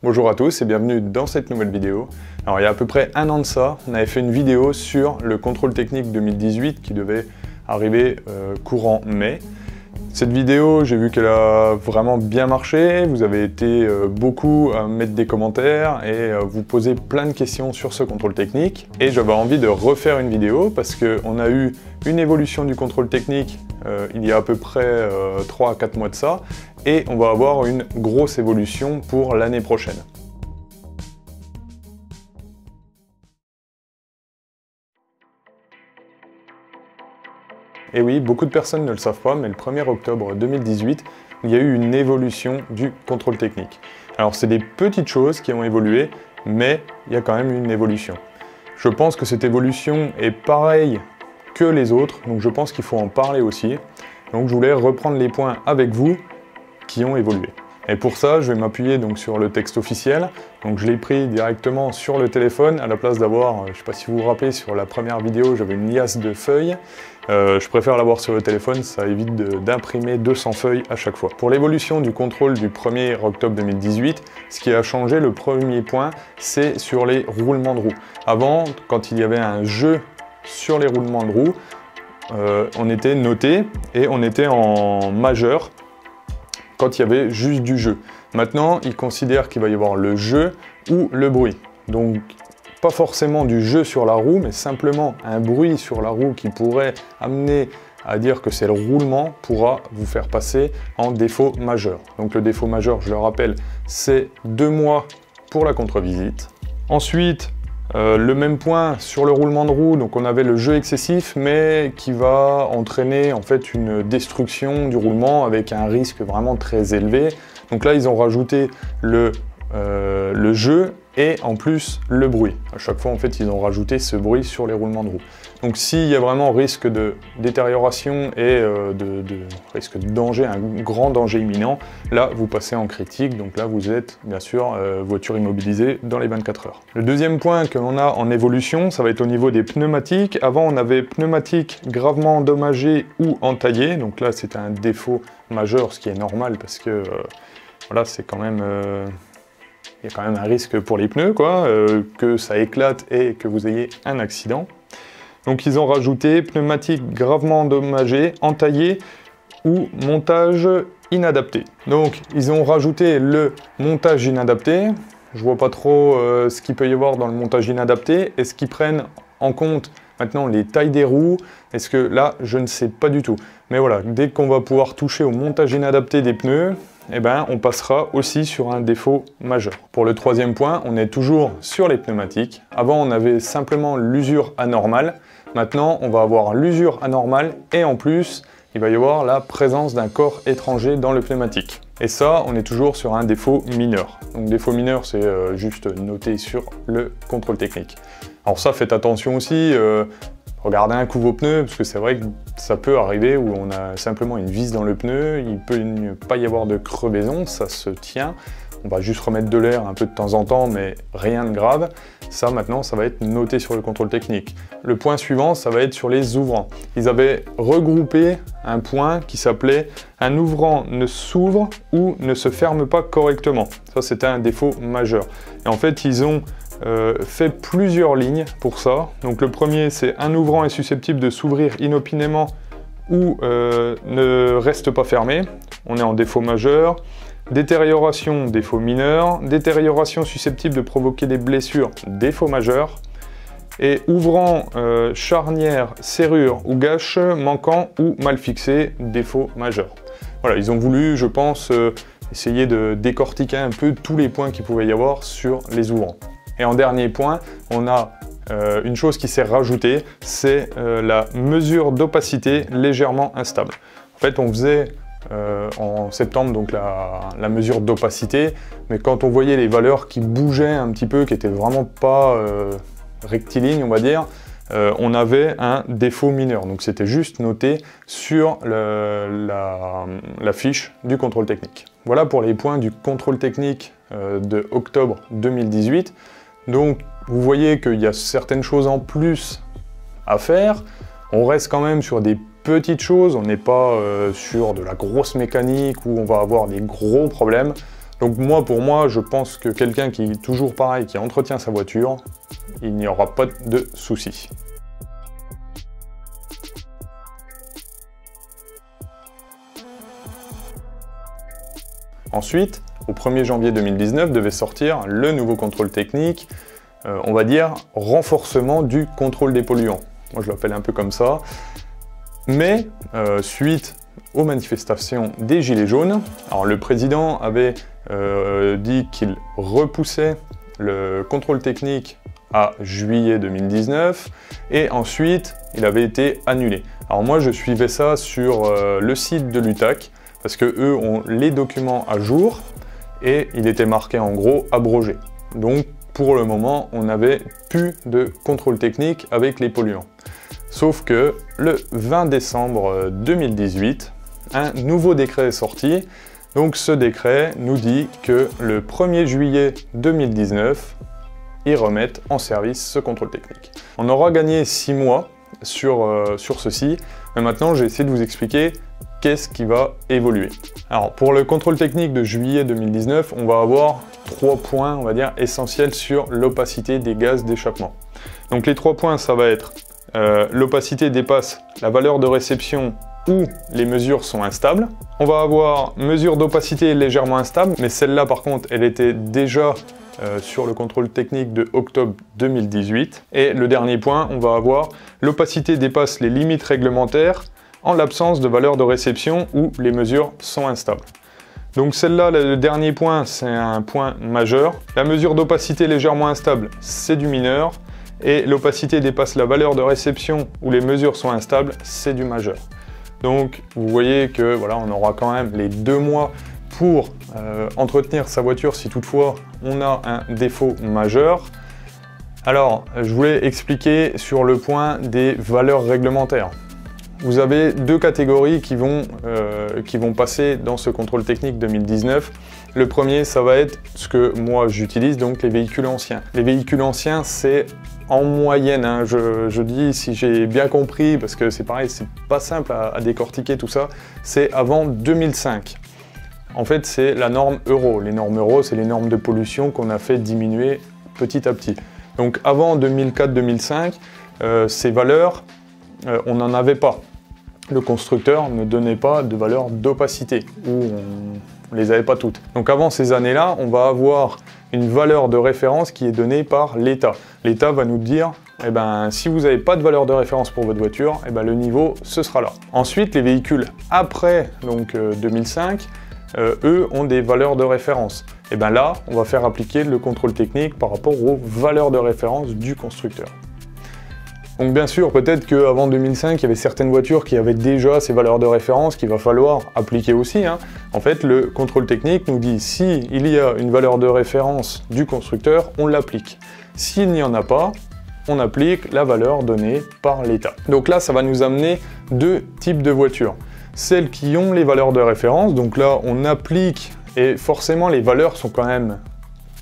Bonjour à tous et bienvenue dans cette nouvelle vidéo. Alors il y a à peu près un an de ça, on avait fait une vidéo sur le contrôle technique 2018 qui devait arriver courant mai. Cette vidéo, j'ai vu qu'elle a vraiment bien marché, vous avez été beaucoup à mettre des commentaires et vous poser plein de questions sur ce contrôle technique. Et j'avais envie de refaire une vidéo parce qu'on a eu une évolution du contrôle technique il y a à peu près 3 à 4 mois de ça, et on va avoir une grosse évolution pour l'année prochaine. Et oui, beaucoup de personnes ne le savent pas, mais le 1er octobre 2018, il y a eu une évolution du contrôle technique. Alors c'est des petites choses qui ont évolué, mais il y a quand même une évolution. Je pense que cette évolution est pareille que les autres, donc je pense qu'il faut en parler aussi. Donc je voulais reprendre les points avec vous qui ont évolué. Et pour ça, je vais m'appuyer donc sur le texte officiel. Donc je l'ai pris directement sur le téléphone à la place d'avoir, je ne sais pas si vous vous rappelez, sur la première vidéo, j'avais une liasse de feuilles. Je préfère l'avoir sur le téléphone, ça évite d'imprimer 200 feuilles à chaque fois. Pour l'évolution du contrôle du 1er octobre 2018, ce qui a changé, le premier point, c'est sur les roulements de roues. Avant, quand il y avait un jeu sur les roulements de roues, on était noté et on était en majeur quand il y avait juste du jeu. Maintenant, ils considèrent qu'il va y avoir le jeu ou le bruit. Donc, pas forcément du jeu sur la roue, mais simplement un bruit sur la roue qui pourrait amener à dire que c'est le roulement pourra vous faire passer en défaut majeur. Donc le défaut majeur, je le rappelle, c'est 2 mois pour la contre-visite. Ensuite, le même point sur le roulement de roue, donc on avait le jeu excessif, mais qui va entraîner en fait une destruction du roulement avec un risque vraiment très élevé. Donc là, ils ont rajouté le jeu et en plus le bruit. À chaque fois, en fait, ils ont rajouté ce bruit sur les roulements de roue. Donc s'il y a vraiment risque de détérioration et risque de danger, un grand danger imminent, là, vous passez en critique. Donc là, vous êtes, bien sûr, voiture immobilisée dans les 24 heures. Le deuxième point que l'on a en évolution, ça va être au niveau des pneumatiques. Avant, on avait pneumatiques gravement endommagés ou entaillés. Donc là, c'est un défaut majeur, ce qui est normal parce que, voilà, c'est quand même... il y a quand même un risque pour les pneus, quoi, que ça éclate et que vous ayez un accident. Donc ils ont rajouté pneumatiques gravement endommagés, entaillés ou montage inadapté. Donc ils ont rajouté le montage inadapté. Je vois pas trop ce qu'il peut y avoir dans le montage inadapté. Est-ce qu'ils prennent en compte maintenant les tailles des roues? Est-ce que là, je ne sais pas du tout. Mais voilà, dès qu'on va pouvoir toucher au montage inadapté des pneus, eh ben, on passera aussi sur un défaut majeur. Pour le troisième point, on est toujours sur les pneumatiques. Avant, on avait simplement l'usure anormale. Maintenant, on va avoir l'usure anormale et en plus, il va y avoir la présence d'un corps étranger dans le pneumatique. Et ça, on est toujours sur un défaut mineur. Donc défaut mineur, c'est juste noté sur le contrôle technique. Alors ça, faites attention aussi. Regardez un coup vos pneus, parce que c'est vrai que ça peut arriver où on a simplement une vis dans le pneu, il peut ne pas y avoir de crevaison, ça se tient. On va juste remettre de l'air un peu de temps en temps, mais rien de grave. Ça, maintenant, ça va être noté sur le contrôle technique. Le point suivant, ça va être sur les ouvrants. Ils avaient regroupé un point qui s'appelait « Un ouvrant ne s'ouvre ou ne se ferme pas correctement ». Ça, c'était un défaut majeur. Et en fait, ils ont fait plusieurs lignes pour ça. Donc le premier, c'est un ouvrant est susceptible de s'ouvrir inopinément ou ne reste pas fermé. On est en défaut majeur. Détérioration, défaut mineur. Détérioration susceptible de provoquer des blessures, défaut majeur. Et ouvrant, charnière, serrure ou gâche manquant ou mal fixé, défaut majeur. Voilà, ils ont voulu, je pense, essayer de décortiquer un peu tous les points qu'il pouvait y avoir sur les ouvrants. Et en dernier point, on a une chose qui s'est rajoutée, c'est la mesure d'opacité légèrement instable. En fait, on faisait en septembre donc la mesure d'opacité, mais quand on voyait les valeurs qui bougeaient un petit peu, qui n'étaient vraiment pas rectilignes, on va dire, on avait un défaut mineur. Donc c'était juste noté sur la fiche du contrôle technique. Voilà pour les points du contrôle technique de octobre 2018. Donc vous voyez qu'il y a certaines choses en plus à faire. On reste quand même sur des petites choses, on n'est pas sur de la grosse mécanique où on va avoir des gros problèmes. Donc moi, pour moi, je pense que quelqu'un qui est toujours pareil, qui entretient sa voiture, il n'y aura pas de soucis. Ensuite, au 1er janvier 2019, devait sortir le nouveau contrôle technique, on va dire renforcement du contrôle des polluants. Moi je l'appelle un peu comme ça. Mais suite aux manifestations des Gilets jaunes, alors le président avait dit qu'il repoussait le contrôle technique à juillet 2019 et ensuite il avait été annulé. Alors moi je suivais ça sur le site de l'UTAC, parce que eux ont les documents à jour et il était marqué en gros abrogé. Donc pour le moment, on n'avait plus de contrôle technique avec les polluants. Sauf que le 20 décembre 2018, un nouveau décret est sorti. Donc ce décret nous dit que le 1er juillet 2019, ils remettent en service ce contrôle technique. On aura gagné 6 mois sur ceci, mais maintenant j'ai essayé de vous expliquer qu'est-ce qui va évoluer. Alors pour le contrôle technique de juillet 2019, on va avoir 3 points, on va dire, essentiels sur l'opacité des gaz d'échappement. Donc les 3 points, ça va être l'opacité dépasse la valeur de réception où les mesures sont instables. On va avoir mesure d'opacité légèrement instable, mais celle-là par contre, elle était déjà sur le contrôle technique de octobre 2018. Et le dernier point, on va avoir l'opacité dépasse les limites réglementaires en l'absence de valeur de réception où les mesures sont instables. Donc celle-là, le dernier point, c'est un point majeur. La mesure d'opacité légèrement instable, c'est du mineur. Et l'opacité dépasse la valeur de réception où les mesures sont instables, c'est du majeur. Donc vous voyez que voilà, on aura quand même les 2 mois pour entretenir sa voiture si toutefois on a un défaut majeur. Alors, je voulais expliquer sur le point des valeurs réglementaires. Vous avez 2 catégories qui vont passer dans ce contrôle technique 2019. Le premier, ça va être ce que moi j'utilise, donc les véhicules anciens. Les véhicules anciens, c'est en moyenne, hein, je dis si j'ai bien compris, parce que c'est pareil, c'est pas simple à décortiquer tout ça, c'est avant 2005. En fait, c'est la norme Euro. Les normes Euro, c'est les normes de pollution qu'on a fait diminuer petit à petit. Donc avant 2004-2005, ces valeurs, on n'en avait pas. Le constructeur ne donnait pas de valeur d'opacité, ou on ne les avait pas toutes. Donc avant ces années-là, on va avoir une valeur de référence qui est donnée par l'État. L'État va nous dire, eh ben, si vous n'avez pas de valeur de référence pour votre voiture, eh ben, le niveau, ce sera là. Ensuite, les véhicules après donc, 2005, eux ont des valeurs de référence. Et bien là, on va faire appliquer le contrôle technique par rapport aux valeurs de référence du constructeur. Donc bien sûr, peut-être qu'avant 2005, il y avait certaines voitures qui avaient déjà ces valeurs de référence qu'il va falloir appliquer aussi, hein. En fait, le contrôle technique nous dit si il y a une valeur de référence du constructeur, on l'applique. S'il n'y en a pas, on applique la valeur donnée par l'État. Donc là, ça va nous amener 2 types de voitures. Celles qui ont les valeurs de référence, donc là, on applique, et forcément, les valeurs sont quand même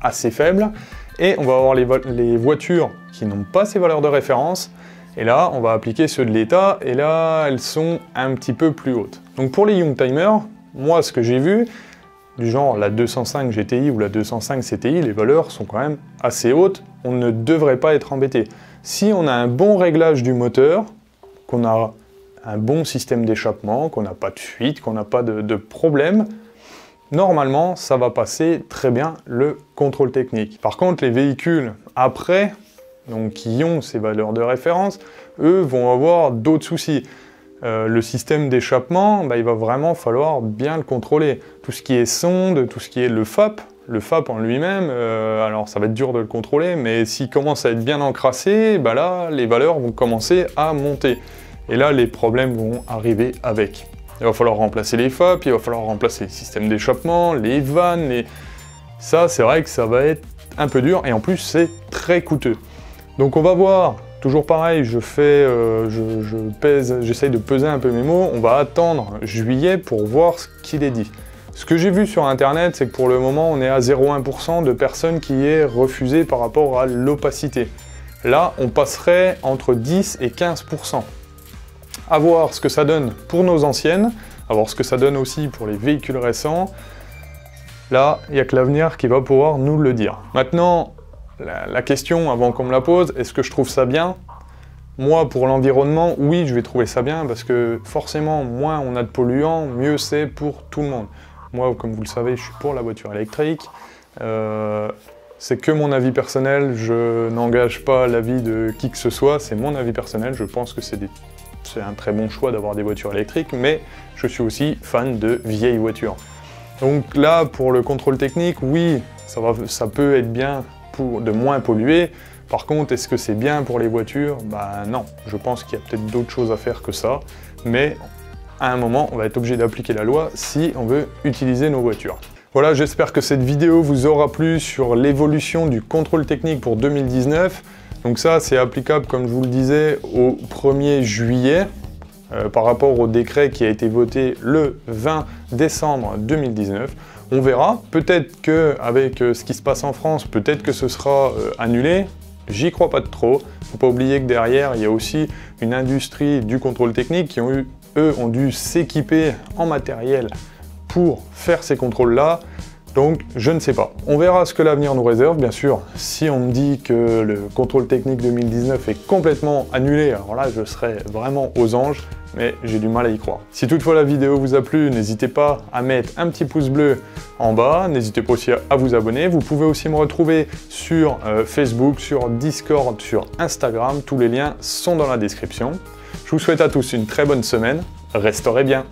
assez faibles, et on va avoir les voitures qui n'ont pas ces valeurs de référence, et là, on va appliquer ceux de l'État, et là, elles sont un petit peu plus hautes. Donc pour les Youngtimer, moi, ce que j'ai vu, du genre la 205 GTI ou la 205 CTI, les valeurs sont quand même assez hautes, on ne devrait pas être embêté. Si on a un bon réglage du moteur, qu'on a un bon système d'échappement, qu'on n'a pas de fuite, qu'on n'a pas de problème, normalement, ça va passer très bien le contrôle technique. Par contre, les véhicules après, donc qui ont ces valeurs de référence, eux vont avoir d'autres soucis. Le système d'échappement, il va vraiment falloir bien le contrôler. Tout ce qui est sonde, tout ce qui est le FAP en lui-même, alors ça va être dur de le contrôler, mais s'il commence à être bien encrassé, là, les valeurs vont commencer à monter. Et là, les problèmes vont arriver avec. Il va falloir remplacer les FAP, il va falloir remplacer les systèmes d'échappement, les vannes, Ça, c'est vrai que ça va être un peu dur, et en plus, c'est très coûteux. Donc on va voir, toujours pareil, j'essaye de peser un peu mes mots, on va attendre juillet pour voir ce qu'il est dit. Ce que j'ai vu sur internet, c'est que pour le moment, on est à 0,1% de personnes qui aient refusé par rapport à l'opacité. Là, on passerait entre 10 et 15%. À voir ce que ça donne pour nos anciennes, à voir ce que ça donne aussi pour les véhicules récents. Là, il n'y a que l'avenir qui va pouvoir nous le dire. Maintenant, la question, avant qu'on me la pose, est-ce que je trouve ça bien? Moi, pour l'environnement, oui, je vais trouver ça bien parce que forcément, moins on a de polluants, mieux c'est pour tout le monde. Moi, comme vous le savez, je suis pour la voiture électrique. C'est que mon avis personnel, je n'engage pas l'avis de qui que ce soit, c'est mon avis personnel. Je pense que c'est un très bon choix d'avoir des voitures électriques, mais je suis aussi fan de vieilles voitures. Donc là, pour le contrôle technique, oui, ça peut être bien de moins polluer. Par contre, est-ce que c'est bien pour les voitures? Ben non, je pense qu'il y a peut-être d'autres choses à faire que ça, mais à un moment, on va être obligé d'appliquer la loi si on veut utiliser nos voitures. Voilà, j'espère que cette vidéo vous aura plu sur l'évolution du contrôle technique pour 2019. Donc ça, c'est applicable, comme je vous le disais, au 1er juillet, par rapport au décret qui a été voté le 20 décembre 2019. On verra, peut-être qu'avec ce qui se passe en France, peut-être que ce sera annulé. J'y crois pas trop. Faut pas oublier que derrière, il y a aussi une industrie du contrôle technique qui ont dû s'équiper en matériel pour faire ces contrôles-là. Donc, je ne sais pas. On verra ce que l'avenir nous réserve, bien sûr. Si on me dit que le contrôle technique 2019 est complètement annulé, alors là, je serai vraiment aux anges, mais j'ai du mal à y croire. Si toutefois la vidéo vous a plu, n'hésitez pas à mettre un petit pouce bleu en bas, n'hésitez pas aussi à vous abonner. Vous pouvez aussi me retrouver sur Facebook, sur Discord, sur Instagram. Tous les liens sont dans la description. Je vous souhaite à tous une très bonne semaine. Restaurez bien.